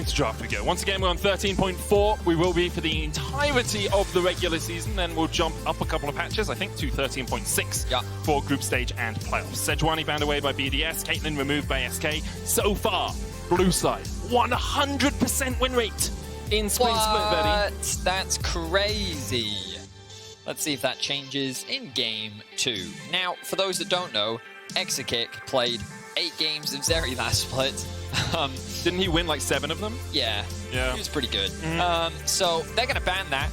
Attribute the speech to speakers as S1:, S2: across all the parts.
S1: into draft we go. Once again, we're on 13.4. We will be for the entirety of the regular season. Then we'll jump up a couple of patches, I think, to 13.6 for group stage and playoffs. Sejuani banned away by BDS. Caitlyn removed by SK. So far, blue side, 100% win rate in split, Betty.
S2: That's crazy. Let's see if that changes in game 2. Now, for those that don't know, Exakick played 8 games of Zeri last split.
S1: Didn't he win like 7 of them?
S2: Yeah. He was pretty good. So they're going to ban that.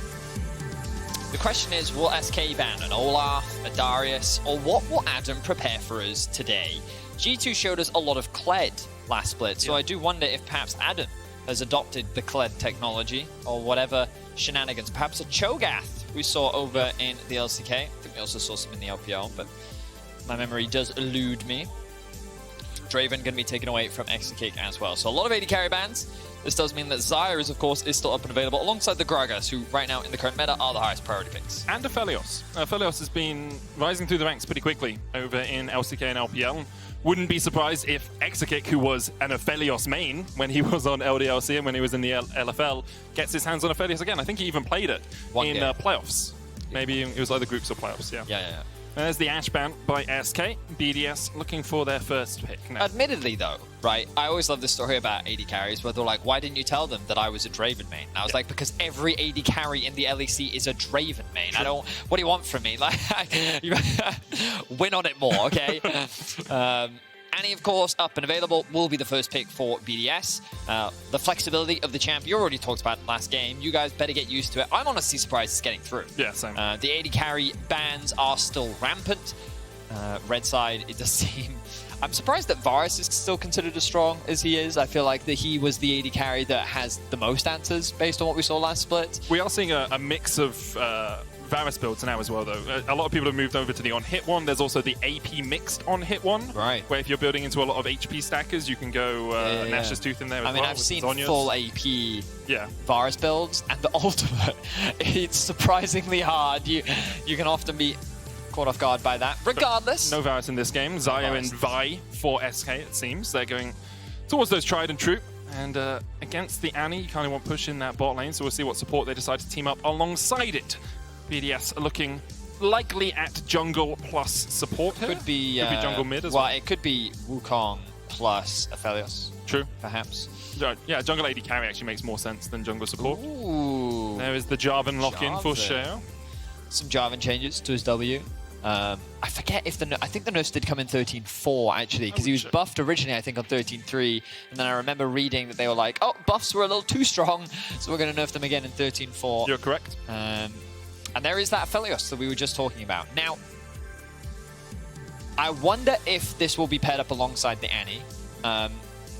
S2: The question is, will SK ban an Olaf, a Darius, or what will Adam prepare for us today? G2 showed us a lot of Kled last split, so I do wonder if perhaps Adam has adopted the Kled technology or whatever shenanigans. Perhaps a Cho'Gath we saw over in the LCK. I think we also saw some in the LPL, but my memory does elude me. Draven going to be taken away from Exakick as well. So a lot of AD carry bans. This does mean that Xayah is, of course, still up and available alongside the Gragas, who right now in the current meta are the highest priority picks.
S1: And Aphelios. Aphelios has been rising through the ranks pretty quickly over in LCK and LPL. Wouldn't be surprised if Exakick, who was an Aphelios main when he was on LDLC and when he was in the LFL, gets his hands on Aphelios again. I think he even played it in playoffs. Maybe it was either groups or playoffs, yeah. There's the Ashe ban by SK. BDS looking for their first pick now.
S2: Admittedly, though, right, I always love this story about AD carries where they're like, why didn't you tell them that I was a Draven main? And I was like, because every AD carry in the LEC is a Draven main. I don't, what do you want from me? Like, win on it more, okay? Annie, of course, up and available, will be the first pick for BDS. The flexibility of the champ, you already talked about last game. You guys better get used to it. I'm honestly surprised it's getting through.
S1: Yeah, same.
S2: The AD carry bans are still rampant. Red side, it does seem... I'm surprised that Varus is still considered as strong as he is. I feel like that he was the AD carry that has the most answers based on what we saw last split.
S1: We are seeing a mix of Varus builds now as well, though. A lot of people have moved over to the on-hit one. There's also the AP mixed on-hit one, where if you're building into a lot of HP stackers, you can go Nash's Tooth in there as well.
S2: I mean, I've seen full AP Varus builds, and the ultimate, it's surprisingly hard. You can often be caught off guard by that. Regardless.
S1: But no Varus in this game. Xayah and Vi for SK, it seems. They're going towards those tried and true. And against the Annie, you kind of want push in that bot lane, so we'll see what support they decide to team up alongside it. BDS looking likely at jungle plus support here.
S2: Could be
S1: jungle mid as well.
S2: Well, it could be Wukong plus Aphelios.
S1: True.
S2: Perhaps.
S1: Yeah, jungle AD carry actually makes more sense than jungle support.
S2: Ooh.
S1: There is the Jarvan lock-in for sure.
S2: Some Jarvan changes to his W. I forget if I think the nerfs did come in 13.4 actually, because he was buffed originally, I think, on 13.3, and then I remember reading that they were like, oh, buffs were a little too strong, so we're going to nerf them again in 13.4.
S1: You're correct.
S2: And there is that Aphelios that we were just talking about. Now, I wonder if this will be paired up alongside the Annie,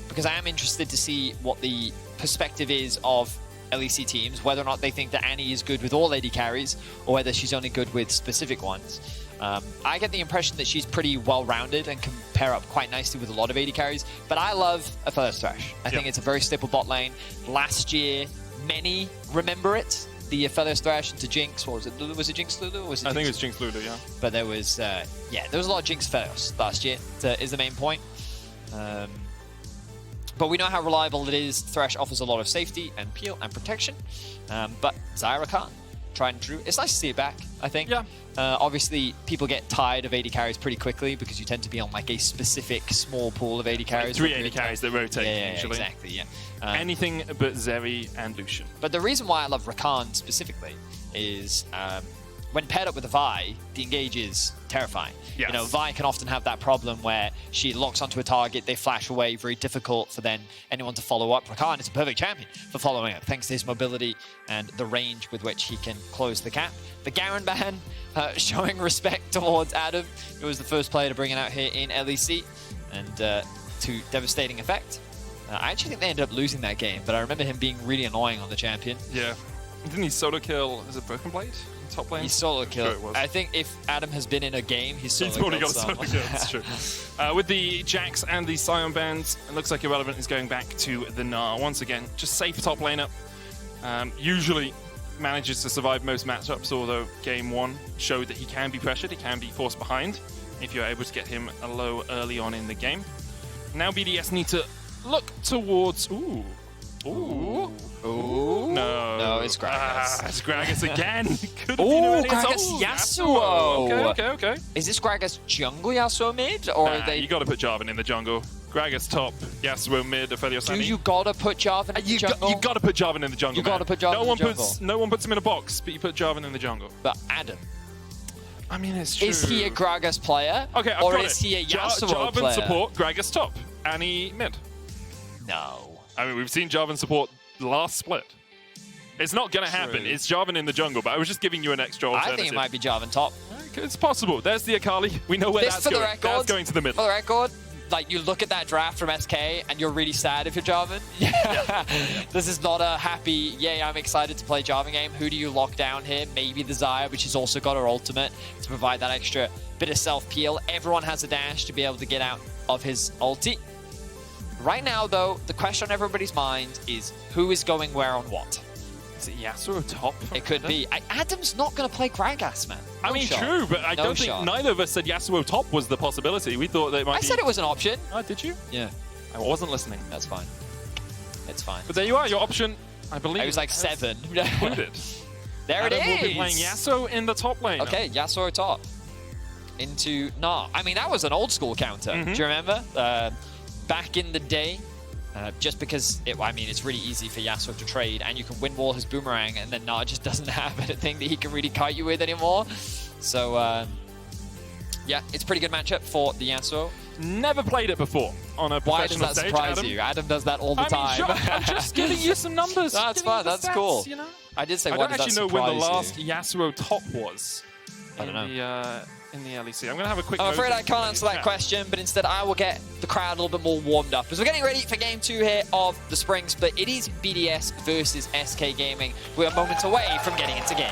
S2: because I am interested to see what the perspective is of LEC teams, whether or not they think that Annie is good with all AD carries, or whether she's only good with specific ones. I get the impression that she's pretty well-rounded and can pair up quite nicely with a lot of AD carries, but I love Aphelios Thresh. I think it's a very staple bot lane. Last year, many remember it. The Aphelios Thresh into Jinx, what was it? Was it Jinx Lulu? Or was it
S1: I think it was Jinx Lulu, yeah.
S2: But there was, there was a lot of Jinx Aphelios last year, is the main point. But we know how reliable it is. Thresh offers a lot of safety and peel and protection. But Xayah can't. Tried and true. It's nice to see it back, I think. Yeah. Obviously, people get tired of AD carries pretty quickly because you tend to be on like a specific small pool of AD carries.
S1: 3 AD carries that rotate usually.
S2: Exactly,
S1: anything but Zeri and Lucian.
S2: But the reason why I love Rakan specifically is when paired up with a Vi, the engage is terrifying.
S1: Yes.
S2: You know, Vi can often have that problem where she locks onto a target, they flash away, very difficult for then anyone to follow up. Rakan is a perfect champion for following up, thanks to his mobility and the range with which he can close the gap. The Garen ban, showing respect towards Adam, who was the first player to bring it out here in LEC, and to devastating effect. I actually think they ended up losing that game, but I remember him being really annoying on the champion.
S1: Yeah. Didn't he solo kill, is it Broken Blade? Top lane?
S2: He solo killed. Sure I think if Adam has been in a game, he's
S1: probably got a solo kill, that's true. With the Jax and the Sion bans, it looks like Irrelevant is going back to the Gnar. Once again, just safe top laner. Usually manages to survive most matchups, although game 1 showed that he can be pressured, he can be forced behind if you're able to get him a low early on in the game. Now BDS need to look towards... Ooh. Ooh.
S2: Ooh.
S1: No.
S2: No, it's Gragas.
S1: It's Gragas again.
S2: Oh, Gragas Yasuo.
S1: Okay.
S2: Is this Gragas jungle Yasuo mid? Or are they...
S1: You got to put Jarvan in the jungle. Gragas top, Yasuo mid, Aphelios
S2: Do you gotta put Jarvan in the jungle?
S1: You got to put Jarvan in the jungle.
S2: You gotta put Jarvan in the jungle.
S1: No one puts him in a box, but you put Jarvan in the jungle.
S2: But Adam,
S1: I mean, it's true.
S2: is he a Gragas player?
S1: Okay,
S2: or is he a Yasuo
S1: Jarvan
S2: player?
S1: support, Gragas top, Annie mid.
S2: No.
S1: I mean, we've seen Jarvan support last split. It's not going to happen. It's Jarvan in the jungle, but I was just giving you an extra alternative.
S2: I think it might be Jarvan top.
S1: It's possible. There's the Akali. We know where that's going. That's going to the middle.
S2: For the record, like, you look at that draft from SK and you're really sad if you're Jarvan. Yeah. This is not a happy, yay, I'm excited to play Jarvan game. Who do you lock down here? Maybe the Xayah, which has also got her ultimate to provide that extra bit of self-peel. Everyone has a dash to be able to get out of his ulti. Right now, though, the question on everybody's mind is who is going where on what?
S1: Is it Yasuo top?
S2: It could be. Adam's not going to play Gragas, man.
S1: I mean, true, but I don't think neither of us said Yasuo top was the possibility. We thought that it might be...
S2: I said it was an option.
S1: Oh, did you?
S2: Yeah.
S1: I wasn't listening.
S2: That's fine. It's fine.
S1: But there you are, your option, I believe.
S2: It was like 7.
S1: Included.
S2: There
S1: Adam
S2: it is.
S1: will be playing Yasuo in the top lane.
S2: Okay, Yasuo top. Into Nah. I mean, that was an old school counter. Do you remember? Back in the day, just because, it's really easy for Yasuo to trade, and you can win wall his boomerang, and then Nah just doesn't have anything that he can really kite you with anymore. So, yeah, it's a pretty good matchup for the Yasuo.
S1: Never played it before on a professional stage.
S2: Why does that surprise you? Adam does that all the time.
S1: Sure, I'm just giving you some numbers.
S2: That's fine. That's
S1: stats,
S2: cool.
S1: You know?
S2: I did say,
S1: I
S2: why
S1: don't
S2: does that
S1: actually know when the
S2: surprise
S1: last Yasuo top was.
S2: I don't know.
S1: In the LEC. I'm going to have a quick...
S2: I'm afraid I can't answer that question, but instead I will get the crowd a little bit more warmed up. As we're getting ready for Game 2 here of the Spring Split, it is BDS versus SK Gaming. We are moments away from getting into game.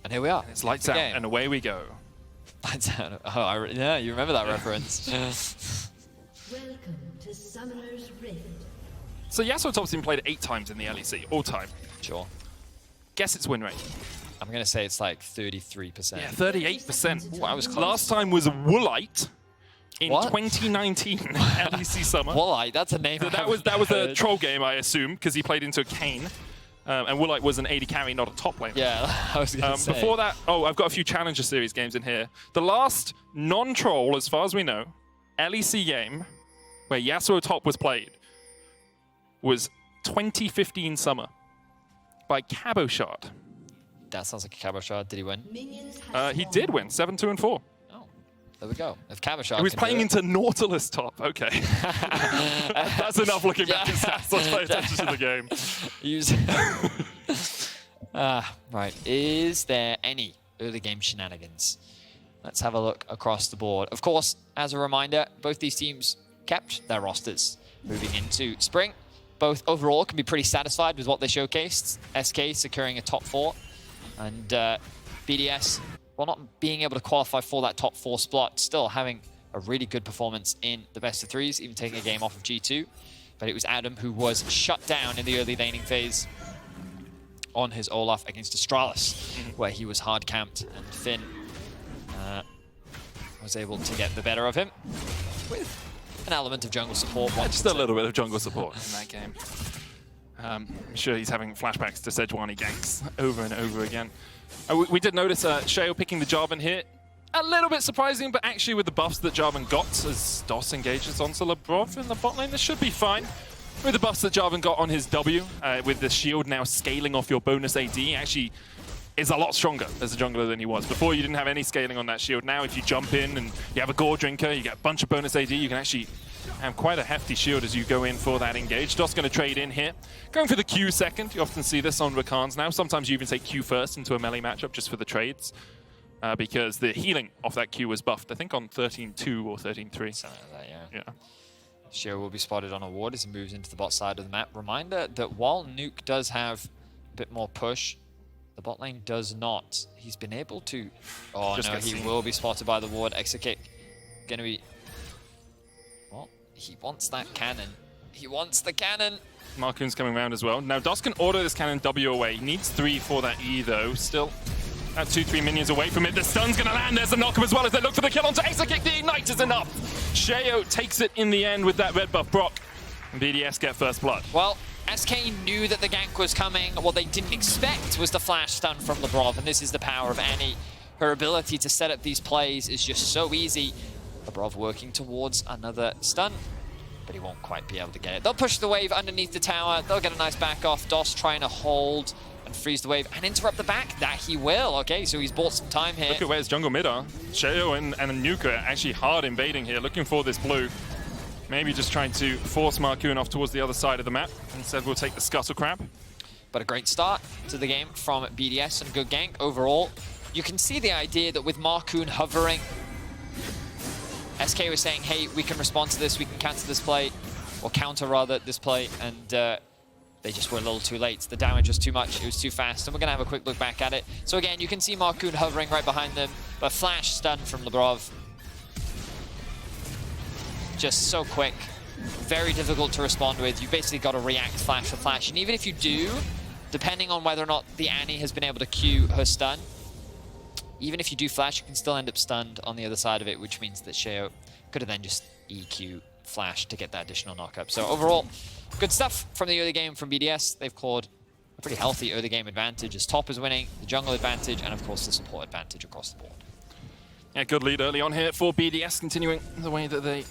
S2: And here we are.
S1: It's lights out, and away we go.
S2: Lights out. Oh, yeah, you remember that reference.
S3: Welcome to Summoner's Rift.
S1: So Yasuo top's been played 8 times in the LEC, all time.
S2: Sure.
S1: Guess its win rate.
S2: I'm going to say it's like 33%.
S1: Yeah, 38%.
S2: Ooh, I was close.
S1: Last time was Woolite in 2019 LEC Summer.
S2: Woolite, that's a name.
S1: So that was a troll game, I assume, because he played into a Kane. And Woolite was an AD carry, not a top laner.
S2: Yeah, I was going to say.
S1: Before that, I've got a few Challenger Series games in here. The last non-troll, as far as we know, LEC game where Yasuo top was played was 2015 Summer by Cabochard.
S2: That sounds like a Cabochard. Did he win?
S1: He did win, 7-2 and 4.
S2: Oh, there we go. If Cabochard
S1: He was playing into Nautilus top. Okay. That's enough looking back at stats. Let's pay attention to the game.
S2: Right. Is there any early game shenanigans? Let's have a look across the board. Of course, as a reminder, both these teams kept their rosters moving into Spring. Both overall can be pretty satisfied with what they showcased. SK securing a top 4. And BDS, while not being able to qualify for that top 4 spot, still having a really good performance in the best of 3s, even taking a game off of G2. But it was Adam who was shut down in the early laning phase on his Olaf against Astralis, where he was hard camped, and Finn was able to get the better of him with an element of jungle support.
S1: Just a little bit of jungle support in that game. I'm sure he's having flashbacks to Sejuani ganks over and over again. We did notice Shale picking the Jarvan here. A little bit surprising, but actually with the buffs that Jarvan got as DOS engages onto Labrov in the bot lane, this should be fine. With the buffs that Jarvan got on his W, with the shield now scaling off your bonus AD, actually is a lot stronger as a jungler than he was. Before, you didn't have any scaling on that shield. Now, if you jump in and you have a Gore Drinker, you get a bunch of bonus AD, you can actually have quite a hefty shield as you go in for that engage. DOS going to trade in here. Going for the Q second. You often see this on Rakans now. Sometimes you even take Q first into a melee matchup just for the trades. Because the healing off that Q was buffed, I think, on 13-2 or 13-3.
S2: Something like that, yeah.
S1: Yeah.
S2: Shiro will be spotted on a ward as he moves into the bot side of the map. Reminder that while Nuke does have a bit more push, the bot lane does not. He's been able to... Oh no, he will be spotted by the ward. Exit kick gonna be... Well, he wants that cannon. He wants the cannon.
S1: Markoon's coming around as well. Now, DOS can order this cannon W away. He needs 3 for that E, though. Still At 2-3 minions away from it. The stun's going to land. There's a knock-up as well as they look for the kill onto Exekick. The ignite is enough. Sheo takes it in the end with that red buff Brock. And BDS get first blood.
S2: Well, SK knew that the gank was coming. What they didn't expect was the flash stun from Labrov, and this is the power of Annie. Her ability to set up these plays is just so easy. Labrov working towards another stun, but he won't quite be able to get it. They'll push the wave underneath the tower. They'll get a nice back off. Dos trying to hold and freeze the wave and interrupt the back. That he will. Okay, so he's bought some time here.
S1: Look at where his jungle mid are. Sheo and Nuka actually hard invading here, looking for this blue. Maybe just trying to force Marcoon off towards the other side of the map. Instead, we'll take the Scuttle Crab.
S2: But a great start to the game from BDS and good gank overall. You can see the idea that with Marcoon hovering, SK was saying, hey, we can respond to this, we can counter this play, or counter rather this play, and they just were a little too late. The damage was too much, it was too fast, and we're gonna have a quick look back at it. So again, you can see Marcoon hovering right behind them, but flash stun from Labrov. Just so quick, very difficult to respond with. You basically got to react flash for flash, and even if you do, depending on whether or not the Annie has been able to Q her stun, even if you do flash, you can still end up stunned on the other side of it, which means that Sheo could have then just EQ flash to get that additional knockup. So overall, good stuff from the early game from BDS. They've clawed a pretty healthy early game advantage as top is winning, the jungle advantage, and of course the support advantage across the board.
S1: Yeah, good lead early on here for BDS, continuing the way that they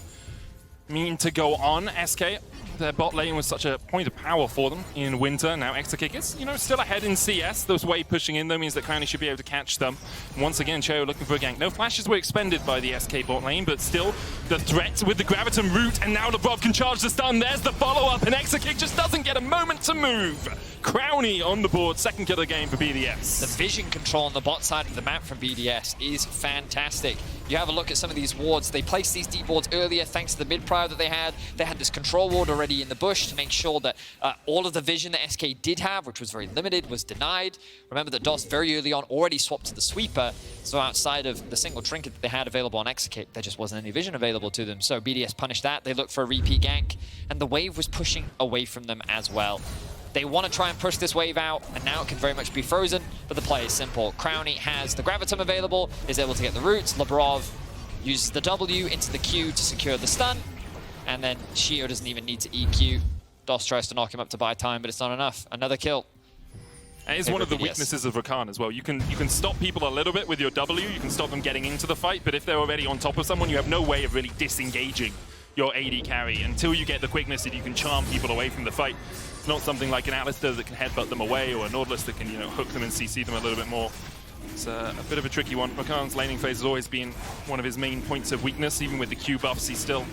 S1: mean to go on. SK, their bot lane was such a point of power for them in winter. Now Exekick is, still ahead in CS. Those wave pushing in though means that Crownie should be able to catch them. Once again, Cheo looking for a gank. No flashes were expended by the SK bot lane, but still the threat with the Graviton root, and now Labrov can charge the stun. There's the follow-up, and Exekick just doesn't get a moment to move. Crownie on the board, second kill of the game for BDS.
S2: The vision control on the bot side of the map from BDS is fantastic. You have a look at some of these wards. They placed these deep wards earlier thanks to the mid-prio that they had. They had this control ward already in the bush to make sure that all of the vision that SK did have, which was very limited, was denied. Remember that DOS very early on already swapped to the sweeper, so outside of the single trinket that they had available on Exekick, there just wasn't any vision available to them. So BDS punished that. They looked for a repeat gank, and the wave was pushing away from them as well. They want to try and push this wave out, and now it can very much be frozen, but the play is simple. Crownie has the Gravitum available, is able to get the roots. Labrov uses the W into the Q to secure the stun, and then Sheo doesn't even need to EQ. DOS tries to knock him up to buy time, but it's not enough. Another kill.
S1: It is one of the weaknesses of Rakan as well. You can stop people a little bit with your W, you can stop them getting into the fight, but if they're already on top of someone, you have no way of really disengaging your AD carry until you get the quickness that you can charm people away from the fight. It's not something like an Alistair that can headbutt them away, or a Nautilus that can, hook them and CC them a little bit more. It's a bit of a tricky one. Rakan's laning phase has always been one of his main points of weakness. Even with the Q buffs, he's still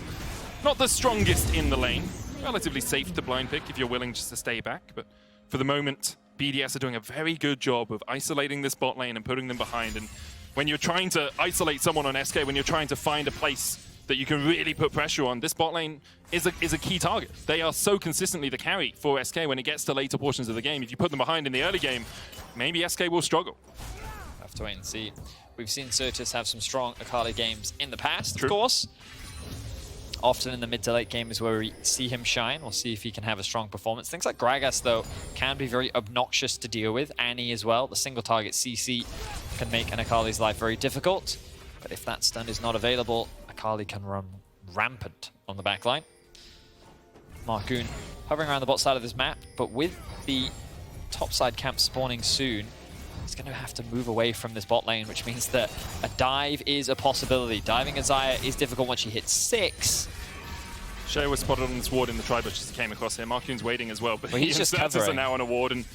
S1: not the strongest in the lane. Relatively safe to blind pick if you're willing just to stay back, but for the moment, BDS are doing a very good job of isolating this bot lane and putting them behind. And when you're trying to isolate someone on SK, when you're trying to find a place that you can really put pressure on, this bot lane is a key target. They are so consistently the carry for SK when it gets to later portions of the game. If you put them behind in the early game, maybe SK will struggle.
S2: Have to wait and see. We've seen Certus have some strong Akali games in the past,
S1: True.
S2: Of course. Often in the mid to late game is where we see him shine. We'll see if he can have a strong performance. Things like Gragas, though, can be very obnoxious to deal with. Annie as well. The single target CC can make an Akali's life very difficult. But if that stun is not available, Akali can run rampant on the backline. Marcoon hovering around the bot side of this map, but with the top side camp spawning soon, he's going to have to move away from this bot lane, which means that a dive is a possibility. Diving Azaya is difficult once she hits 6.
S1: Shea was spotted on this ward in the tri-bush as he came across here. Marcoon's waiting as well, but
S2: he's just covering.
S1: Are now on a ward, and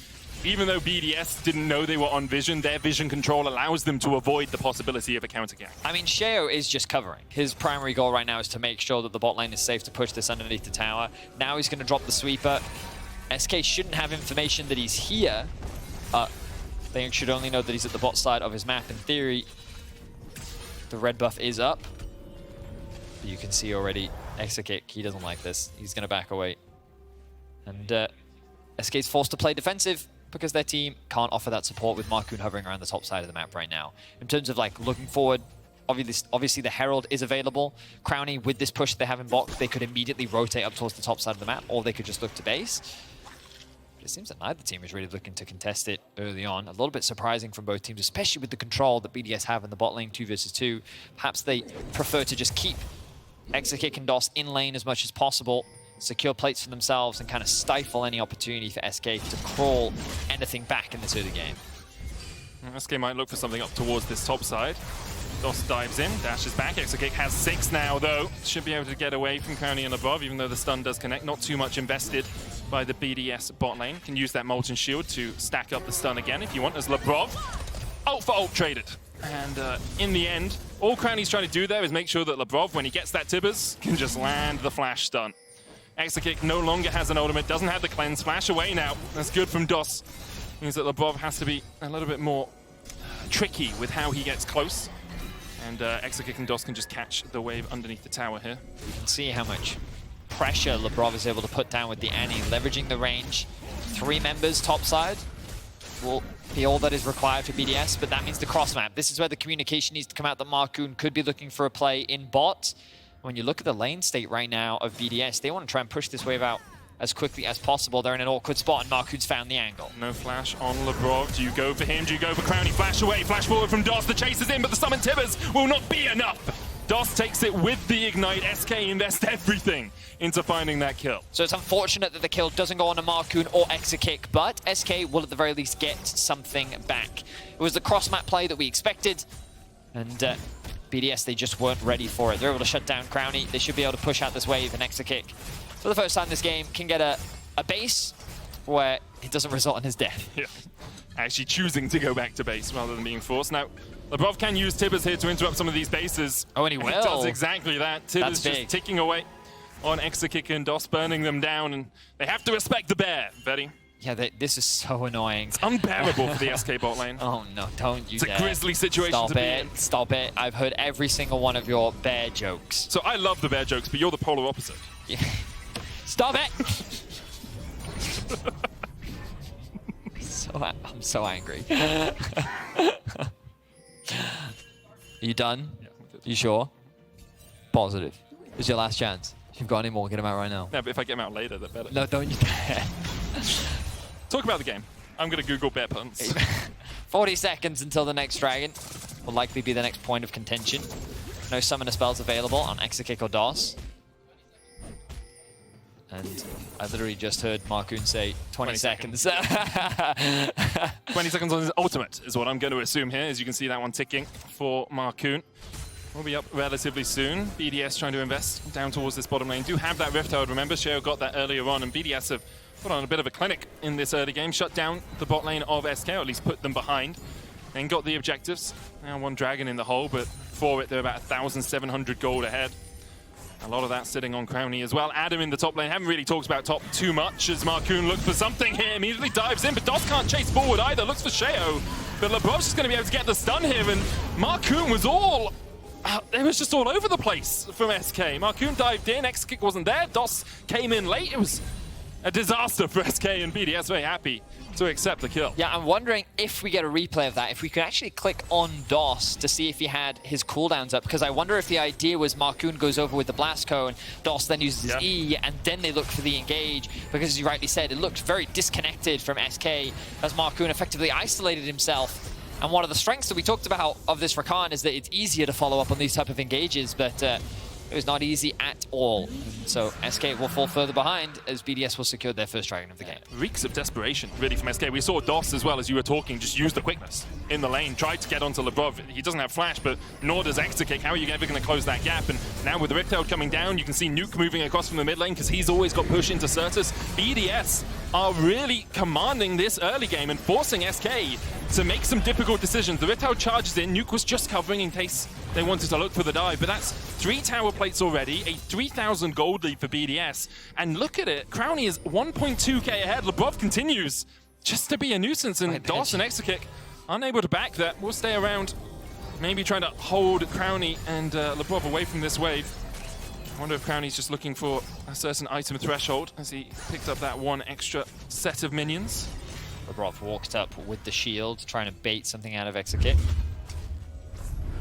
S1: even though BDS didn't know they were on vision, their vision control allows them to avoid the possibility of a counter gank.
S2: I mean, Sheo is just covering. His primary goal right now is to make sure that the bot lane is safe to push this underneath the tower. Now he's going to drop the sweeper. SK shouldn't have information that he's here. They should only know that he's at the bot side of his map. In theory, the red buff is up. But you can see already, Exekick, he doesn't like this. He's going to back away. And SK's forced to play defensive because their team can't offer that support with Marcoon hovering around the top side of the map right now. In terms of looking forward, obviously the Herald is available. Crownie, with this push they have in box, they could immediately rotate up towards the top side of the map, or they could just look to base. It seems that neither team is really looking to contest it early on. A little bit surprising from both teams, especially with the control that BDS have in the bot lane 2 versus 2. Perhaps they prefer to just keep Exakick and DOS in lane as much as possible, secure plates for themselves, and kind of stifle any opportunity for SK to crawl anything back in this early game.
S1: SK might look for something up towards this top side. DOS dives in, dashes back. Exakick has 6 now, though. Should be able to get away from Crownie and above, even though the stun does connect. Not too much invested by the BDS bot lane. Can use that Molten Shield to stack up the stun again if you want, as Labrov ult for ult traded. And in the end, all Crownie's trying to do there is make sure that Labrov, when he gets that Tibbers, can just land the flash stun. Exakick no longer has an ultimate, doesn't have the cleanse. Flash away now. That's good from DOS. Means that Labrov has to be a little bit more tricky with how he gets close. And Exakick and DOS can just catch the wave underneath the tower here.
S2: You can see how much pressure Labrov is able to put down with the Annie, leveraging the range. 3 members topside will be all that is required for BDS, but that means the cross map. This is where the communication needs to come out that Marcoon could be looking for a play in bot. When you look at the lane state right now of BDS, they want to try and push this wave out as quickly as possible. They're in an awkward spot, and Marcoon's found the angle.
S1: No flash on Labrov. Do you go for him? Do you go for Crownie? Flash away, flash forward from DOS. The chase is in, but the summon Tibbers will not be enough. DOS takes it with the ignite. SK invest everything into finding that kill.
S2: So it's unfortunate that the kill doesn't go on to Marcoon or Exakick, but SK will at the very least get something back. It was the cross-map play that we expected, and BDS, they just weren't ready for it. They're able to shut down Crownie. They should be able to push out this wave, and Exakick, for the first time this game, can get a base where it doesn't result in his death.
S1: Yeah. Actually choosing to go back to base rather than being forced. Now, Labrov can use Tibbers here to interrupt some of these bases.
S2: Oh, and he will.
S1: He does exactly that. Tibbers just ticking away on Exakick and DOS, burning them down, and they have to respect the bear, Betty.
S2: Yeah, this is so annoying.
S1: It's unbearable for the SK bot lane.
S2: Oh no, don't you dare.
S1: It's a grisly situation to be in.
S2: Stop it. I've heard every single one of your bear jokes.
S1: So I love the bear jokes, but you're the polar opposite.
S2: Yeah. Stop it! I'm so angry. Are you done?
S1: Yeah,
S2: you sure? Positive. This is your last chance. If you've got any more, get them out right now.
S1: Yeah, but if I get them out later, they're better.
S2: No, don't you dare.
S1: Talk about the game. I'm going to Google bear puns.
S2: 40 seconds until the next dragon. Will likely be the next point of contention. No summoner spells available on Exakick or DOS. And I literally just heard Marcoon say 20 seconds.
S1: 20 seconds on his ultimate is what I'm going to assume here. As you can see that one ticking for Marcoon. We'll be up relatively soon. BDS trying to invest down towards this bottom lane. Do have that Rift Herald, remember? Sheo got that earlier on, and BDS have put on a bit of a clinic in this early game. Shut down the bot lane of SK, or at least put them behind. Then got the objectives. Now 1 dragon in the hole, but for it, they're about 1,700 gold ahead. A lot of that sitting on Crownie as well. Adam in the top lane. Haven't really talked about top too much as Marcoon looks for something here. Immediately dives in, but DOS can't chase forward either. Looks for Sheo, but Labrov's just going to be able to get the stun here, and Marcoon was all... it was just all over the place from SK. Marcoon dived in, Exakick wasn't there, DOS came in late. It was a disaster for SK, and BDS very happy to accept the kill.
S2: Yeah, I'm wondering if we get a replay of that, if we could actually click on DOS to see if he had his cooldowns up, because I wonder if the idea was Marcoon goes over with the Blast Cone, DOS then uses his E, and then they look for the engage, because as you rightly said, it looked very disconnected from SK as Marcoon effectively isolated himself. And one of the strengths that we talked about of this Rakan is that it's easier to follow up on these type of engages, but it was not easy at all. So SK will fall further behind as BDS will secure their first dragon of the game.
S1: Reeks of desperation, really, from SK. We saw DOS as well, as you were talking, just use the quickness in the lane, tried to get onto Labrov. He doesn't have flash, but nor does Exakick. How are you ever going to close that gap? And now with the Rift Herald coming down, you can see Nuke moving across from the mid lane because he's always got push into Certus. BDS are really commanding this early game and forcing SK to make some difficult decisions. The Rift Herald charges in. Nuke was just covering in case they wanted to look for the dive, but that's 3 tower plates already, a 3,000 gold lead for BDS. And look at it, Crownie is 1.2k ahead. Labrov continues just to be a nuisance, and DOS and Exakick unable to back that. We'll stay around, maybe trying to hold Crownie and Labrov away from this wave. I wonder if Crownie's just looking for a certain item threshold as he picked up that 1 extra set of minions.
S2: Labrov walked up with the shield, trying to bait something out of Exakick.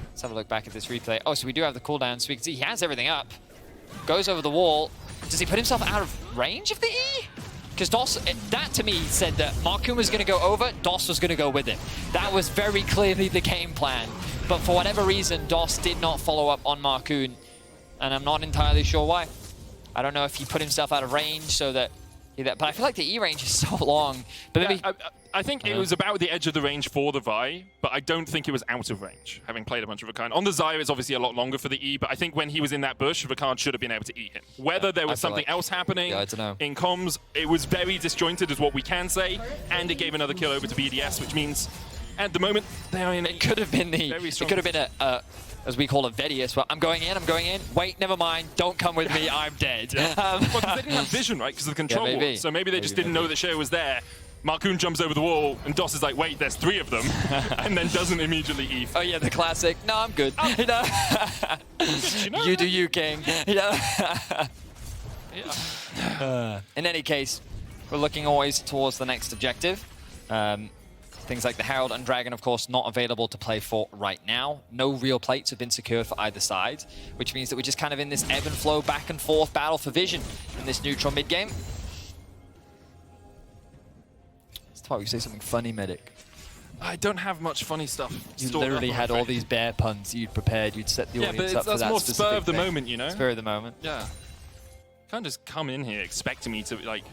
S2: Let's have a look back at this replay. Oh, so we do have the cooldown, so we can see he has everything up. Goes over the wall. Does he put himself out of range of the E? Because DOS, that to me said that Markoon was going to go over, DOS was going to go with him. That was very clearly the game plan. But for whatever reason, DOS did not follow up on Markoon, and I'm not entirely sure why. I don't know if he put himself out of range so that... But I feel like the E range is so long. But
S1: Yeah,
S2: maybe...
S1: I think it was about the edge of the range for the Vi, but I don't think it was out of range, having played a bunch of Rakan. On the Xayah, it's obviously a lot longer for the E, but I think when he was in that bush, Rakan should have been able to eat him. Whether there was something else happening
S2: I don't know.
S1: in comms, it was very disjointed is what we can say, and it gave another kill over to BDS, which means at the moment they are in
S2: It could have been a as we call it, BDS, where I'm going in, wait, never mind, don't come with me, I'm dead.
S1: Well, 'cause they didn't have vision, right, because of the control
S2: maybe.
S1: wall. So maybe they just didn't know that Shea was there. Markoon jumps over the wall, and DOS is like, wait, there's 3 of them, and then doesn't immediately eat.
S2: Oh yeah, the classic, no, I'm good. You know? You do you, king. You know? In any case, we're looking always towards the next objective. Things like the Herald and Dragon, of course, not available to play for right now. No real plates have been secured for either side, which means that we're just kind of in this ebb and flow, back and forth battle for vision in this neutral mid game. Why you say something funny, Medic?
S1: I don't have much funny stuff.
S2: You literally had all these bear puns you'd prepared. You'd set the audience up for that.
S1: That's more
S2: specific
S1: spur of the
S2: thing.
S1: moment, you know?
S2: Spur of the moment.
S1: Yeah. Can't just come in here expecting me to like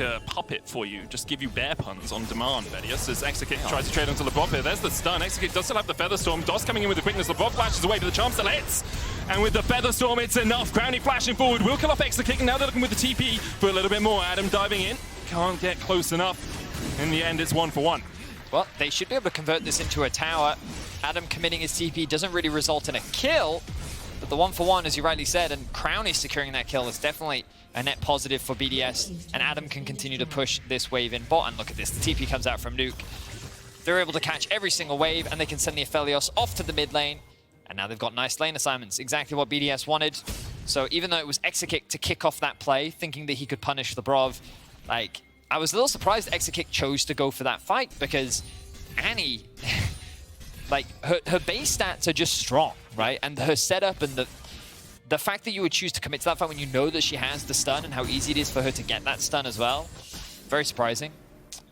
S1: a puppet for you, just give you bear puns on demand, BDS, as Exekick tries to trade onto LeBron here. There's the stun. Exekick does still have the Featherstorm. DOS coming in with the quickness. LeBron flashes away, but the charm still hits. And with the Featherstorm, it's enough. Crowny flashing forward. Will kill off Exekick, and now they're looking with the TP for a little bit more. Adam diving in. Can't get close enough. In the end, it's 1-for-1.
S2: Well, they should be able to convert this into a tower. Adam committing his TP doesn't really result in a kill, but the 1-for-1, as you rightly said, and Crowny securing that kill is definitely a net positive for BDS, and Adam can continue to push this wave in bot. And look at this, the TP comes out from Nuke. They're able to catch every single wave, and they can send the Aphelios off to the mid lane, and now they've got nice lane assignments, exactly what BDS wanted. So even though it was Exekick to kick off that play, thinking that he could punish the Brov, like, I was a little surprised Exekick chose to go for that fight, because Annie, like, her base stats are just strong, right? And her setup and the fact that you would choose to commit to that fight when you know that she has the stun and how easy it is for her to get that stun as well, very surprising.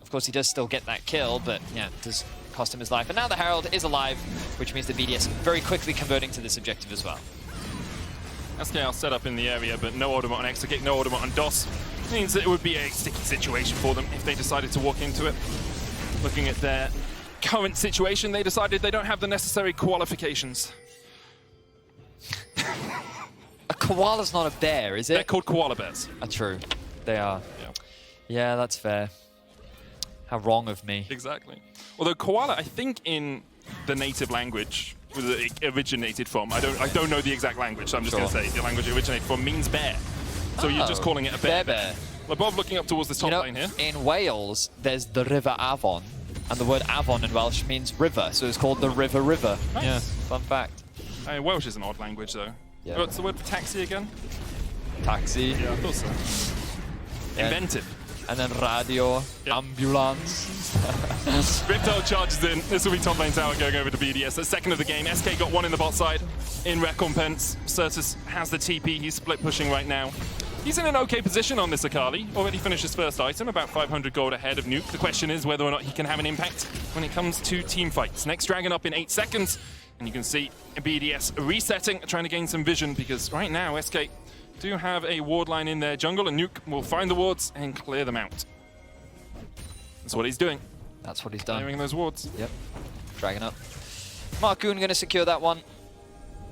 S2: Of course, he does still get that kill, but yeah, it does cost him his life. And now the Herald is alive, which means that BDS very quickly converting to this objective as well.
S1: SKL set up in the area, but no Audemars on Exekick, no Audemars on DOS. Means that it would be a sticky situation for them if they decided to walk into it. Looking at their current situation, they decided they don't have the necessary qualifications.
S2: A koala's not a bear, is it?
S1: They're called koala bears.
S2: True. They are.
S1: Yeah.
S2: Yeah, that's fair. How wrong of me.
S1: Exactly. Although koala, I think in the native language it originated from, I don't know the exact language, so I'm just going to say the language it originated from means bear. So you're just calling it a bear.
S2: Bear.
S1: LeBron looking up towards this top lane here.
S2: In Wales, there's the River Avon, and the word Avon in Welsh means river, so it's called the River.
S1: Nice.
S2: Yeah, fun fact.
S1: Welsh is an odd language, though.
S2: Yeah.
S1: What's the word for taxi again?
S2: Taxi.
S1: Yeah, I thought so.
S2: Yeah.
S1: Inventive.
S2: And then radio,
S1: Yep.
S2: ambulance.
S1: Riptide charges in. This will be top lane tower going over to BDS. The second of the game. SK got one in the bot side. In recompense, Certus has the TP. He's split pushing right now. He's in an okay position on this Akali. Already finished his first item, about 500 gold ahead of Nuke. The question is whether or not he can have an impact when it comes to team fights. Next Dragon up in 8 seconds. And you can see BDS resetting, trying to gain some vision, because right now SK do have a ward line in their jungle, and Nuke will find the wards and clear them out. That's what he's doing.
S2: That's what he's done.
S1: Clearing those wards.
S2: Yep. Dragon up. Markoon going to secure that one.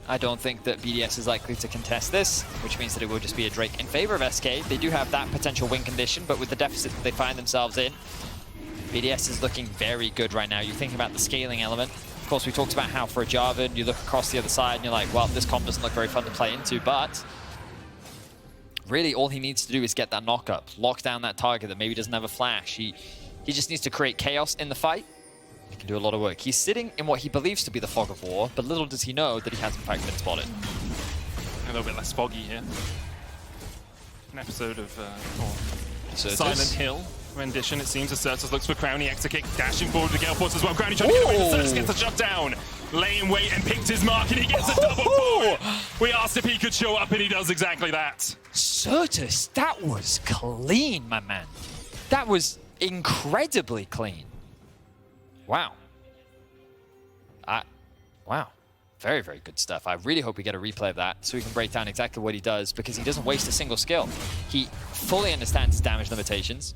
S2: I don't think that BDS is likely to contest this, which means that it will just be a Drake in favor of SK. They do have that potential win condition, but with the deficit that they find themselves in, BDS is looking very good right now. You're thinking about the scaling element. Of course, we talked about how for a Jarvan, you look across the other side and you're like, well, this comp doesn't look very fun to play into, but really all he needs to do is get that knock-up, lock down that target that maybe doesn't have a flash. He just needs to create chaos in the fight. He can do a lot of work. He's sitting in what he believes to be the fog of war, but little does he know that he has in fact been spotted.
S1: A little bit less foggy here. An episode of
S2: Certus.
S1: Silent Hill rendition, it seems, as Certus looks for Crowny. Exekick dashing forward to Gale Force as well. Crowny trying to get away, but Certus gets a shutdown. Lay in wait and picked his mark, and he gets a double forward. We asked if he could show up, and he does exactly that.
S2: Certus, that was clean, my man. That was incredibly clean. Wow. Wow. Very, very good stuff. I really hope we get a replay of that so we can break down exactly what he does, because he doesn't waste a single skill. He fully understands his damage limitations,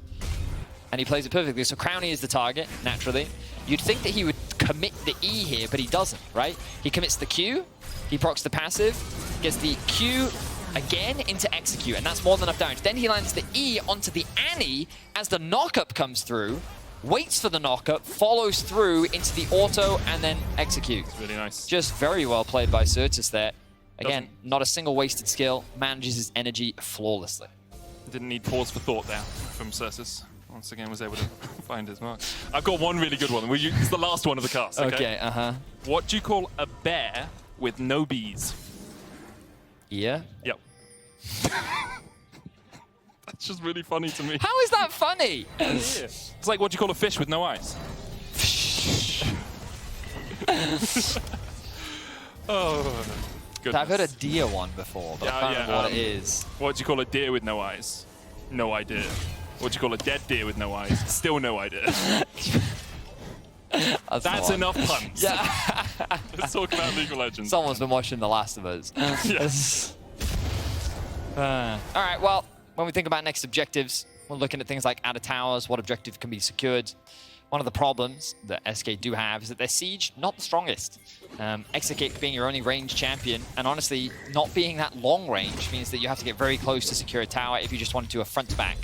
S2: and he plays it perfectly. So Crownie is the target, naturally. You'd think that he would commit the E here, but he doesn't, right? He commits the Q, he procs the passive, gets the Q again into execute, and that's more than enough damage. Then he lands the E onto the Annie as the knockup comes through, waits for the knockup, follows through into the auto, and then execute.
S1: It's really nice.
S2: Just very well played by Certus there. Again, not a single wasted skill, manages his energy flawlessly.
S1: Didn't need pause for thought there from Certus. Once again, was able to find his mark. I've got one really good one. It's the last one of the cast, okay?
S2: Okay,
S1: What do you call a bear with no bees?
S2: Yeah?
S1: Yep. That's just really funny to me.
S2: How is that funny?
S1: Yeah. It's like, what do you call a fish with no eyes? Oh, goodness.
S2: I've heard a deer one before, but I can't remember what it is.
S1: What do you call a deer with no eyes? No idea. What do you call a dead deer with no eyes? Still no idea. That's enough puns.
S2: Yeah.
S1: Let's talk about League of Legends.
S2: Someone's been watching The Last of Us.
S1: Yes.
S2: All right, well, when we think about next objectives, we're looking at things like out of towers, what objective can be secured. One of the problems that SK do have is that their siege, not the strongest. Execute being your only range champion, and honestly, not being that long range means that you have to get very close to secure a tower if you just want to do a front-to-back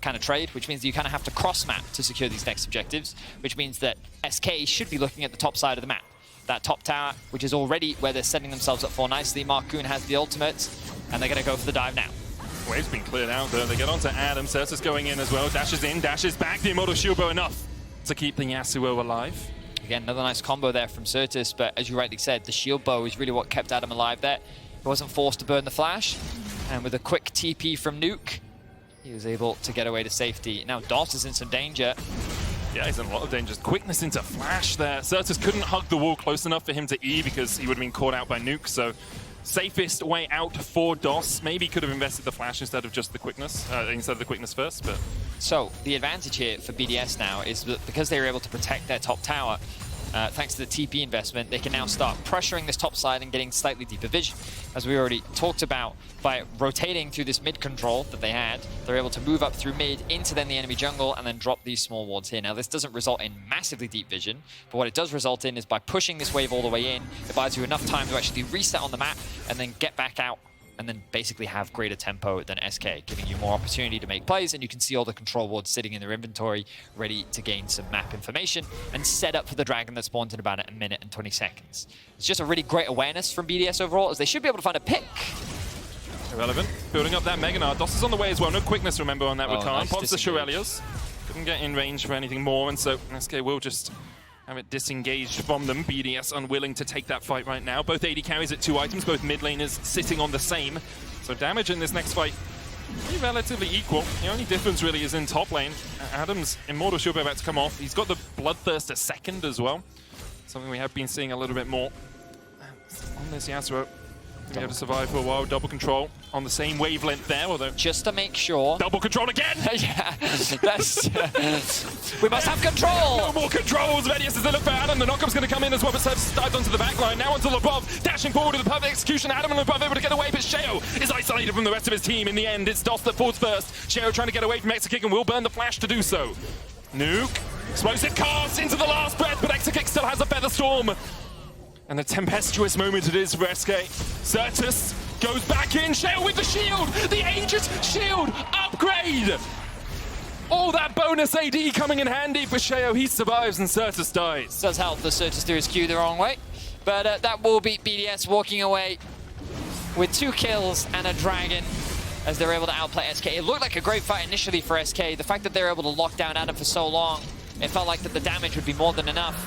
S2: kind of trade, which means that you kind of have to cross-map to secure these next objectives, which means that SK should be looking at the top side of the map. That top tower, which is already where they're setting themselves up for nicely. Marcoon has the ultimate, and they're going to go for the dive now.
S1: Wave's been cleared out though. They get onto Adam. Certus going in as well. Dashes in, dashes back. The Immortal Shield Bow enough to keep the Yasuo alive.
S2: Again, another nice combo there from Certus, but as you rightly said, the Shield Bow is really what kept Adam alive there. He wasn't forced to burn the flash, and with a quick TP from Nuke, he was able to get away to safety. Now Dot is in some danger.
S1: Yeah, he's in a lot of danger. Quickness into flash there. Certus couldn't hug the wall close enough for him to E because he would have been caught out by Nuke, so safest way out for DOS. Maybe could have invested the flash instead of just the quickness, instead of the quickness first, but...
S2: So, the advantage here for BDS now is that because they were able to protect their top tower, thanks to the TP investment, they can now start pressuring this top side and getting slightly deeper vision. As we already talked about, by rotating through this mid control that they had, they're able to move up through mid into then the enemy jungle and then drop these small wards here. Now, this doesn't result in massively deep vision, but what it does result in is by pushing this wave all the way in, it buys you enough time to actually reset on the map and then get back out and then basically have greater tempo than SK, giving you more opportunity to make plays, and you can see all the control wards sitting in their inventory, ready to gain some map information and set up for the dragon that spawns in about a minute and 20 seconds. It's just a really great awareness from BDS overall, as they should be able to find a pick.
S1: Irrelevant. Building up that Mega Nard. DOS is on the way as well. No quickness, remember, on that Rakan.
S2: Nice
S1: Pops the
S2: disengage.
S1: Shurelios. Couldn't get in range for anything more, and so SK will just have it disengaged from them. BDS unwilling to take that fight right now. Both AD carries at 2 items, both mid laners sitting on the same. So damage in this next fight pretty relatively equal. The only difference really is in top lane. Adam's Immortal Shield about to come off. He's got the Bloodthirster second as well. Something we have been seeing a little bit more on this Yasuo. To be able to survive for a while. Double control on the same wavelength there, although...
S2: Just to make sure...
S1: Double control again!
S2: Yeah, that's... we must have control!
S1: No more controls! Vedius is in it for Adam. The knockup's going to come in as well, but Certus dives onto the back line. Now onto Lebov, dashing forward with the perfect execution. Adam and Lebov able to get away, but Sheo is isolated from the rest of his team. In the end, it's DOS that falls first. Sheo trying to get away from Exekick and will burn the flash to do so. Nuke, explosive cast into the last breath, but Exekick still has a Feather Storm. And a tempestuous moment it is for SK. Certus goes back in. Shale with the shield. The Aegis shield upgrade. All that bonus AD coming in handy for Sheo. He survives and Certus dies.
S2: Does help the Certus do his Q the wrong way. But that will beat BDS walking away with 2 kills and a dragon as they're able to outplay SK. It looked like a great fight initially for SK. The fact that they're able to lock down Adam for so long, it felt like that the damage would be more than enough.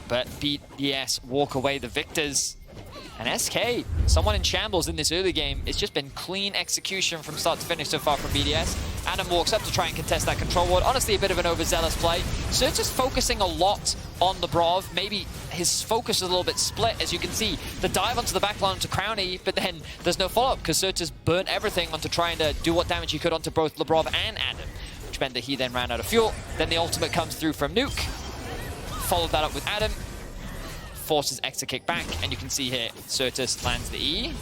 S2: But BDS walk away the victors, And SK, someone in shambles in this early game. It's just been clean execution from start to finish so far from BDS. Adam walks up to try and contest that control ward. Honestly, a bit of an overzealous play. Surge's focusing a lot on the Brav. Maybe his focus is a little bit split. As you can see, the dive onto the backline onto Crowny, but then there's no follow-up because Surge's burnt everything onto trying to do what damage he could onto both Labrov and Adam, which meant that he then ran out of fuel. Then the ultimate comes through from Nuke. Followed that up with Adam. Forces Extra kick back, and you can see here, Certus lands the E,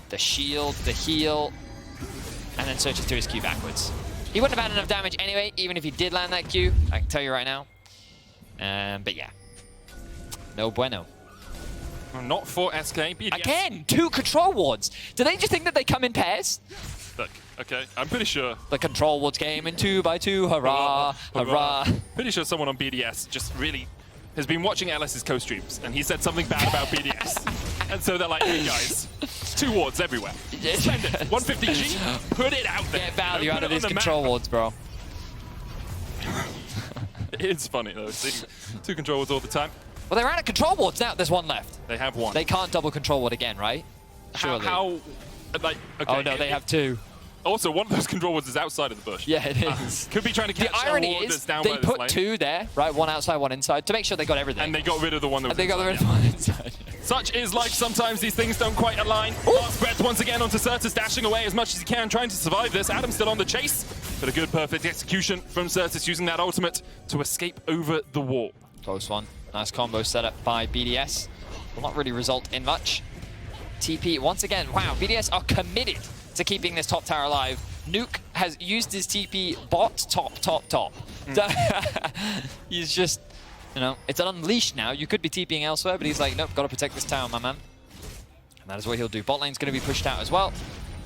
S2: the shield, the heal, and then Certus threw his Q backwards. He wouldn't have had enough damage anyway, even if he did land that Q, I can tell you right now. But yeah, no bueno.
S1: Well, not for SK. BDS.
S2: Again, 2 control wards. Do they just think that they come in pairs?
S1: Look, okay, I'm pretty sure.
S2: The control wards game in 2x2, hurrah, hurrah.
S1: Pretty sure someone on BDS just really has been watching LS's co-streams, and he said something bad about BDS. And so they're like, hey guys, 2 wards everywhere. Spend it. 150G, put it out there.
S2: Get value out of these control wards, bro.
S1: It's funny though, see 2 control wards all the time.
S2: Well, they're out of control wards now. There's 1 left.
S1: They have 1.
S2: They can't double control ward again, right? Surely.
S1: How like, okay.
S2: Oh no, they have 2.
S1: Also, one of those control wards is outside of the bush.
S2: Yeah, it is.
S1: Could be trying to catch
S2: the irony
S1: a ward
S2: is
S1: that's down
S2: they
S1: by this
S2: put
S1: lane.
S2: 2 there, right? 1 outside, 1 inside, to make sure they got everything.
S1: And they got rid of the one that was
S2: They got rid of
S1: inside,
S2: the one inside.
S1: Such is life. Sometimes these things don't quite align. Last breath once again onto Certus, dashing away as much as he can, trying to survive this. Adam's still on the chase, but a good, perfect execution from Certus, using that ultimate to escape over the wall.
S2: Close one. Nice combo set up by BDS. Will not really result in much. TP once again. Wow, BDS are committed to keeping this top tower alive. Nuke has used his TP bot top. He's just, you know, it's an unleash now. You could be TPing elsewhere, but he's like, nope, gotta protect this tower, my man. And that is what he'll do. Bot lane's gonna be pushed out as well.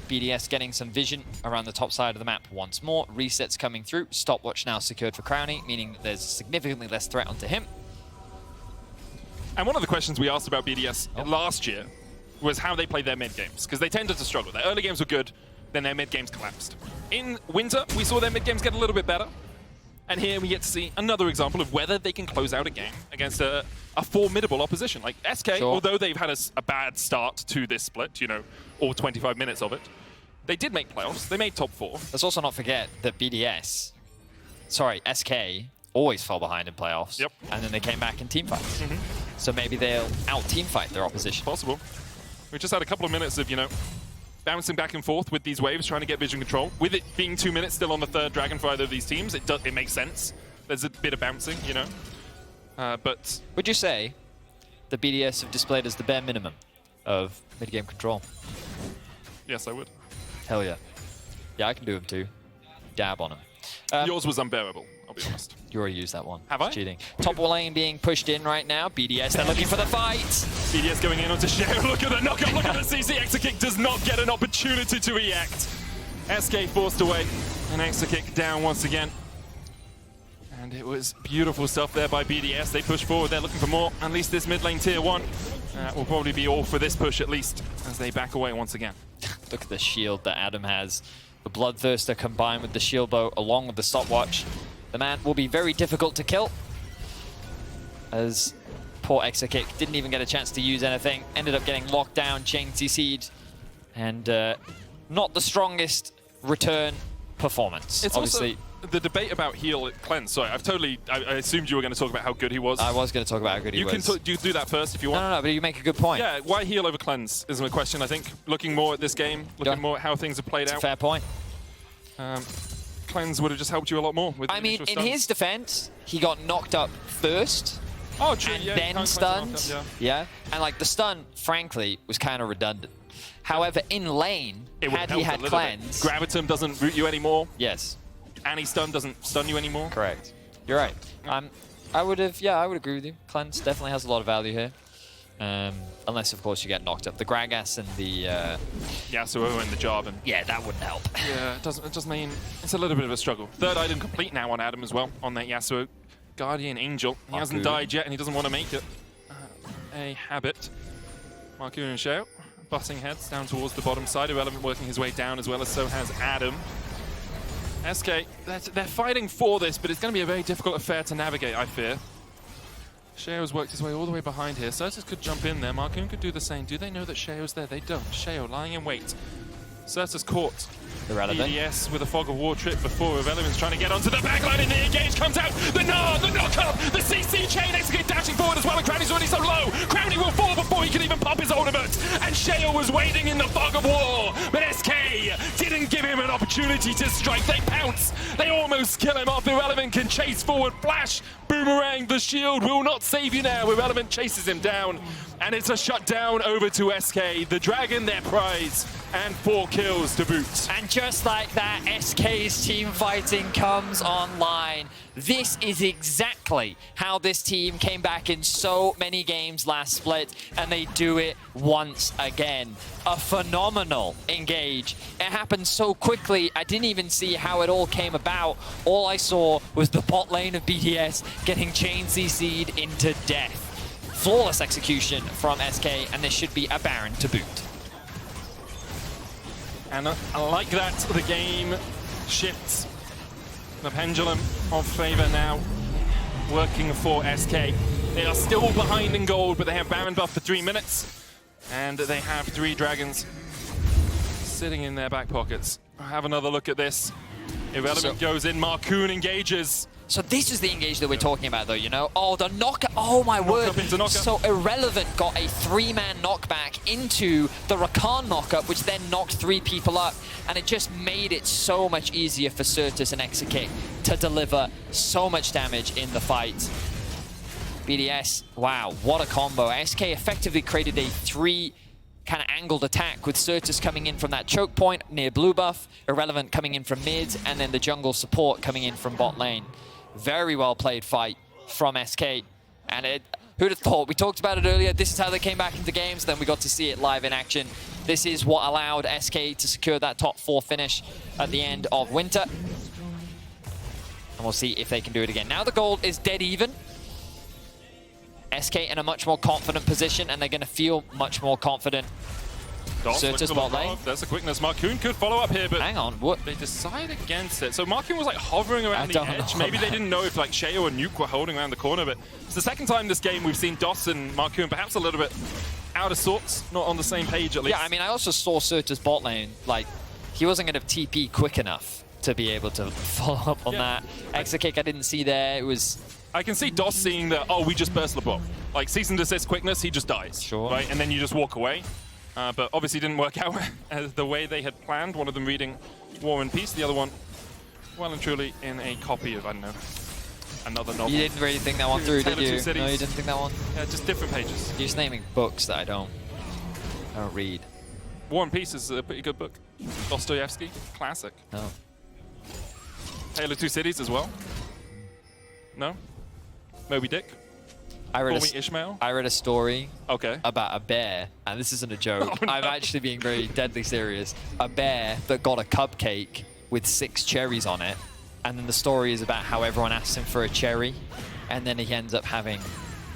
S2: BDS getting some vision around the top side of the map once more. Resets coming through. Stopwatch now secured for Crowny, meaning that there's significantly less threat onto him.
S1: And one of the questions we asked about BDS last year was how they played their mid games, because they tended to struggle. Their early games were good, then their mid games collapsed. In winter, we saw their mid games get a little bit better. And here we get to see another example of whether they can close out a game against a formidable opposition. Like SK, although they've had a bad start to this split, you know, all 25 minutes of it, they did make playoffs. They made top 4.
S2: Let's also not forget that SK always fell behind in playoffs.
S1: Yep.
S2: And then they came back in teamfights. So maybe they'll out-teamfight their opposition.
S1: Possible. We just had a couple of minutes of, you know, bouncing back and forth with these waves, trying to get vision control. With it being 2 minutes still on the 3rd dragon for either of these teams, it makes sense. There's a bit of bouncing, you know. But
S2: would you say the BDS have displayed as the bare minimum of mid-game control?
S1: yes, I would.
S2: Hell yeah. Yeah, I can do them too. Dab on them.
S1: Yours was unbearable, I'll be honest.
S2: You already used that one.
S1: Have I?
S2: Cheating. Top lane being pushed in right now. BDS, they're looking for the fight.
S1: BDS going in onto Share. Look at the knockup. Look at the CC. Extra kick does not get an opportunity to react. SK forced away. An extra kick down once again. And it was beautiful stuff there by BDS. They push forward. They're looking for more. At least this mid lane tier 1 will probably be all for this push at least as they back away once again.
S2: Look at the shield that Adam has. The Bloodthirster combined with the shield bow along with the stopwatch. The man will be very difficult to kill. As poor Extra Kick didn't even get a chance to use anything. Ended up getting locked down, chain CC'd. And not the strongest return performance.
S1: It's
S2: obviously
S1: also the debate about heal cleanse. Sorry, I assumed you were going to talk about how good he was.
S2: I was going to talk about how good he was.
S1: You can do that first if you want.
S2: No, but you make a good point.
S1: Yeah, why heal over cleanse is my question, I think. Looking more at this game, looking more at how things have played out.
S2: Fair point.
S1: Cleanse would have just helped you a lot more. With
S2: I mean, in his defense, he got knocked up first.
S1: Oh, true.
S2: And
S1: yeah,
S2: then stunned. Yeah. And like the stun, frankly, was kind of redundant. However, in lane, had he had cleanse,
S1: Gravitum doesn't root you anymore.
S2: Yes.
S1: Anti-stun doesn't stun you anymore.
S2: Correct. You're right. I would agree with you. Cleanse definitely has a lot of value here. Unless, of course, you get knocked up. The Gragas and the
S1: Yasuo and the Jarvan.
S2: Yeah, that wouldn't help.
S1: Yeah, it does mean it's a little bit of a struggle. 3rd item complete now on Adam as well, on that Yasuo. Guardian Angel. He hasn't died yet, and he doesn't want to make it a habit. Marku and Shao butting heads down towards the bottom side. Irrelevant working his way down as well as so has Adam. SK, they're fighting for this, but it's going to be a very difficult affair to navigate, I fear. Sheo's worked his way all the way behind here. Certus could jump in there. Marcoon could do the same. Do they know that Sheo's there? They don't. Sheo lying in wait. Certus caught
S2: Irrelevant.
S1: BDS with a fog of war trip before Irrelevant's trying to get onto the backline and the engage comes out. The nod, the knock-up, the CC chain execute dashing forward as well, and Crownie's already so low. Crownie will fall before he can even pop his ultimate. And Sheo was waiting in the fog of war, but SK didn't give him an opportunity to strike. They pounce. They almost kill him off. Irrelevant can chase forward, flash, boomerang. The shield will not save you now. Irrelevant chases him down, and it's a shutdown over to SK. The Dragon, their prize, and 4 kills to boot.
S2: And just like that, SK's team fighting comes online. This is exactly how this team came back in so many games last split, and they do it once again. A phenomenal engage. It happened so quickly, I didn't even see how it all came about. All I saw was the bot lane of BDS getting chain CC'd into death. Flawless execution from SK, and this should be a Baron to boot.
S1: And like that, the game shifts. The pendulum of favor now working for SK. They are still behind in gold, but they have Baron buff for 3 minutes. And they have 3 dragons sitting in their back pockets. Have another look at this. Irrelevant goes in, Marcoon engages.
S2: So this is the engage that we're talking about, though, you know? Oh, the knock-up. Oh, my word. So Irrelevant got a 3-man knockback into the Rakan knock-up, which then knocked 3 people up. And it just made it so much easier for Certus and Execute to deliver so much damage in the fight. BDS, wow, what a combo. SK effectively created a 3 kind of angled attack with Certus coming in from that choke point near blue buff, Irrelevant coming in from mid, and then the jungle support coming in from bot lane. Very well played fight from SK. And who'd have thought? We talked about it earlier. This is how they came back into games. Then we got to see it live in action. This is what allowed SK to secure that top 4 finish at the end of winter. And we'll see if they can do it again. Now the gold is dead even. SK in a much more confident position, and they're going to feel much more confident. Certus bot lane.
S1: There's a quickness. Marcoon could follow up here, but
S2: hang on, what?
S1: They decide against it. So Marcoon was like hovering around the edge. Maybe they didn't know if like Sheo or Nuke were holding around the corner, but it's the second time this game we've seen Dos and Marcoon perhaps a little bit out of sorts, not on the same page at least.
S2: Yeah, I mean, I also saw Certus bot lane, like, he wasn't going to TP quick enough to be able to follow up on that. Exekick I didn't see there. It was...
S1: I can see Dos seeing that, oh, we just burst the bomb. Like, cease and desist quickness, he just dies.
S2: Sure.
S1: Right? And then you just walk away. But obviously didn't work out the way they had planned. One of them reading War and Peace, the other one well and truly in a copy of, I don't know, another novel.
S2: You didn't really think that one through, did you? No, you didn't think that one?
S1: Yeah, just different pages.
S2: You're just naming books that I don't read.
S1: War and Peace is a pretty good book. Dostoevsky, classic.
S2: Oh.
S1: Tale of Two Cities as well. No? Moby Dick?
S2: I read a story about a bear, and this isn't a joke. Oh, no. I'm actually being very deadly serious. A bear that got a cupcake with 6 cherries on it, and then the story is about how everyone asks him for a cherry, and then he ends up having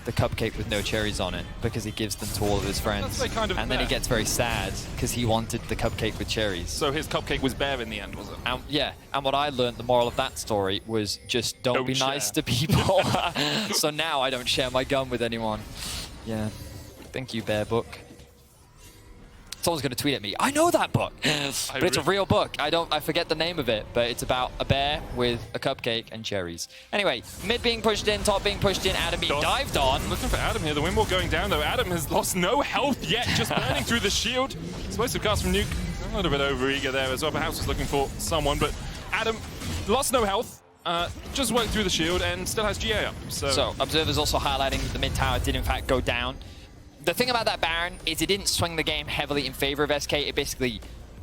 S2: the cupcake with no cherries on it because he gives them to all of his friends.
S1: That's kind of
S2: and then he gets very sad because he wanted the cupcake with cherries.
S1: So his cupcake was bare in the end, was it?
S2: Yeah, and what I learned, the moral of that story was just don't be nice to people. So now I don't share my gum with anyone. Yeah, thank you, Bear Book. Someone's going to tweet at me, I know that book, but it's a real book. I forget the name of it, but it's about a bear with a cupcake and cherries. Anyway, mid being pushed in, top being pushed in, Adam being dived on.
S1: Looking for Adam here, the windwall going down though. Adam has lost no health yet, just burning through the shield. Explosive cast from Nuke, a little bit overeager there as well. Perhaps was looking for someone, but Adam lost no health. Just worked through the shield and still has GA up.
S2: So Observer's also highlighting that the mid tower did in fact go down. The thing about that Baron is it didn't swing the game heavily in favor of SK. It basically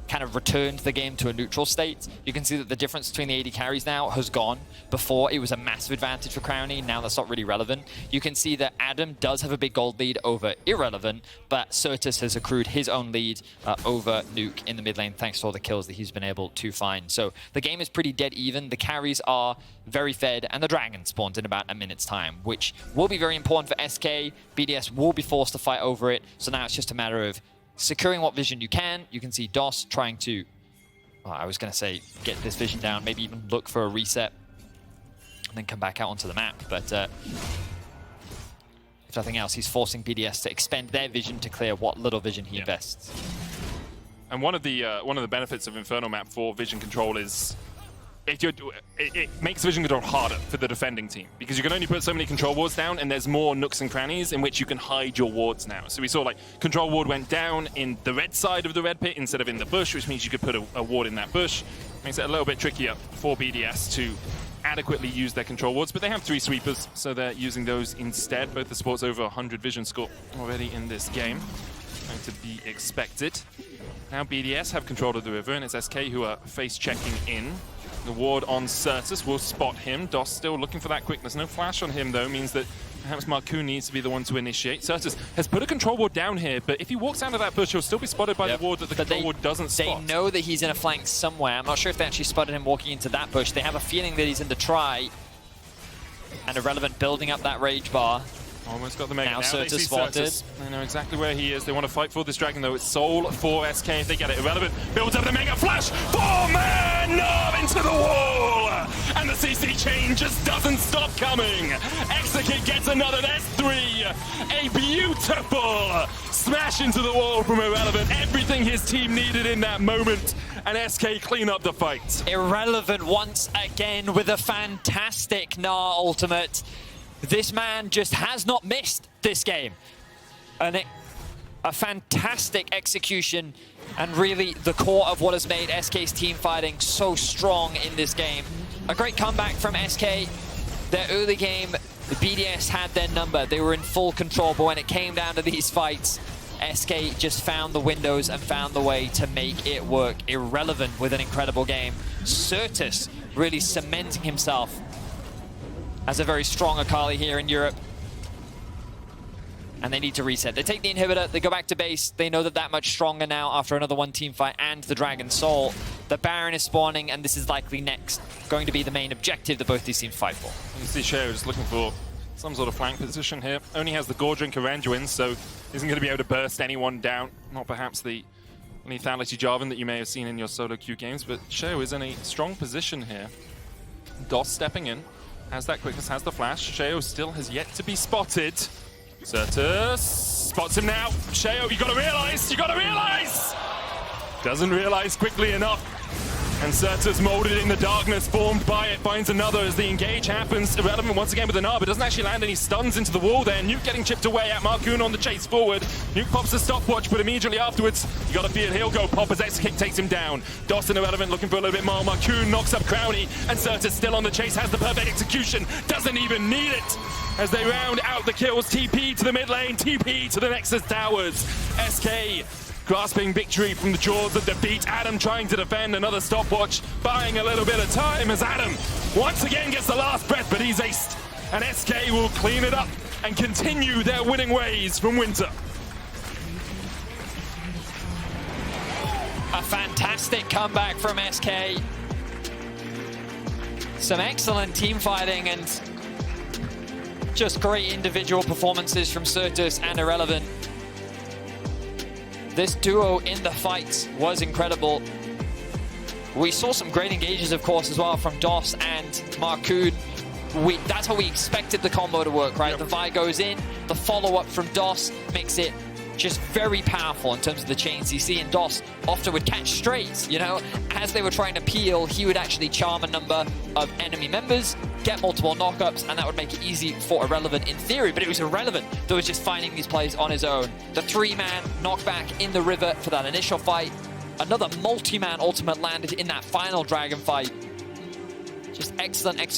S2: kind of returned the game to a neutral state. You can see that the difference between the AD carries now has gone. Before, it was a massive advantage for Crownie. Now that's not really relevant. You can see that Adam does have a big gold lead over Irrelevant, but Certus has accrued his own lead over Nuke in the mid lane thanks to all the kills that he's been able to find. So the game is pretty dead even. The carries are very fed, and the Dragon spawned in about a minute's time, which will be very important for SK. BDS will be forced to fight over it. So now it's just a matter of securing what vision you can. You can see Dos trying to, well, I was going to say, get this vision down, maybe even look for a reset, and then come back out onto the map. But if nothing else, he's forcing BDS to expend their vision to clear what little vision he invests.
S1: And one of the benefits of Inferno map for vision control is it makes vision control harder for the defending team, because you can only put so many control wards down, and there's more nooks and crannies in which you can hide your wards now. So we saw like control ward went down in the red side of the red pit instead of in the bush, which means you could put a ward in that bush. Makes it a little bit trickier for BDS to adequately use their control wards, but they have 3 sweepers, so they're using those instead. Both the sports over 100 vision score already in this game. Going to be expected. Now BDS have control of the river, and it's SK who are face checking in. The ward on Certus will spot him. DOS still looking for that quickness. No flash on him, though, means that perhaps Marcoon needs to be the one to initiate. Certus has put a control ward down here, but if he walks out of that bush, he'll still be spotted by the ward that the control ward doesn't spot.
S2: They know that he's in a flank somewhere. I'm not sure if they actually spotted him walking into that bush. They have a feeling that he's in the try. And Irrelevant building up that rage bar.
S1: Almost got the mega.
S2: Now Certus spotted.
S1: They know exactly where he is. They want to fight for this dragon, though. It's Soul for SK if they get it. Irrelevant builds up the mega flash. 4-man Nerve into the wall! And the CC chain just doesn't stop coming. Exakid gets another S3. A beautiful smash into the wall from Irrelevant. Everything his team needed in that moment. And SK clean up the fight.
S2: Irrelevant once again with a fantastic Gnar ultimate. This man just has not missed this game. And a fantastic execution, and really the core of what has made SK's team fighting so strong in this game. A great comeback from SK. Their early game, the BDS had their number. They were in full control, but when it came down to these fights, SK just found the windows and found the way to make it work. Irrelevant with an incredible game. Certus really cementing himself as a very strong Akali here in Europe. And they need to reset. They take the inhibitor, they go back to base. They know that that much stronger now after another 1 team fight and the Dragon Soul. The Baron is spawning, and this is likely next going to be the main objective that both these teams fight for.
S1: You see Sheo just looking for some sort of flank position here. Only has the Gordran Caranduin, so isn't going to be able to burst anyone down. Not perhaps the lethality Jarvan that you may have seen in your solo queue games, but Sheo is in a strong position here. DOS stepping in. Has that quickness, has the flash. Sheo still has yet to be spotted. Certus spots him now. Sheo, you gotta realize! Doesn't realize quickly enough. And Certus molded in the darkness, formed by it, finds another as the engage happens. Irrelevant once again with an R, but doesn't actually land any stuns into the wall there. Nuke getting chipped away at Marcoon on the chase forward. Nuke pops the stopwatch, but immediately afterwards, you gotta feel he'll go pop as X-Kick takes him down. DOS and Irrelevant looking for a little bit more. Marcoon knocks up Crowny, and Certus still on the chase, has the perfect execution, doesn't even need it. As they round out the kills, TP to the mid lane, TP to the Nexus towers. SK grasping victory from the jaws of defeat. Adam trying to defend, another stopwatch, buying a little bit of time as Adam once again gets the last breath, but he's aced. And SK will clean it up and continue their winning ways from winter.
S2: A fantastic comeback from SK. Some excellent team fighting and just great individual performances from Certus and Irrelevant. This duo in the fights was incredible. We saw some great engages, of course, as well from DOS and Marcoon. That's how we expected the combo to work, right? Yep. The Vi goes in, the follow-up from DOS makes it just very powerful in terms of the chain CC, and DOS often would catch strays, you know? As they were trying to peel, he would actually charm a number of enemy members, get multiple knockups, and that would make it easy for Irrelevant in theory, but it was Irrelevant that was just finding these plays on his own. The 3-man knockback in the river for that initial fight. Another multi-man ultimate landed in that final dragon fight. Just excellent execution.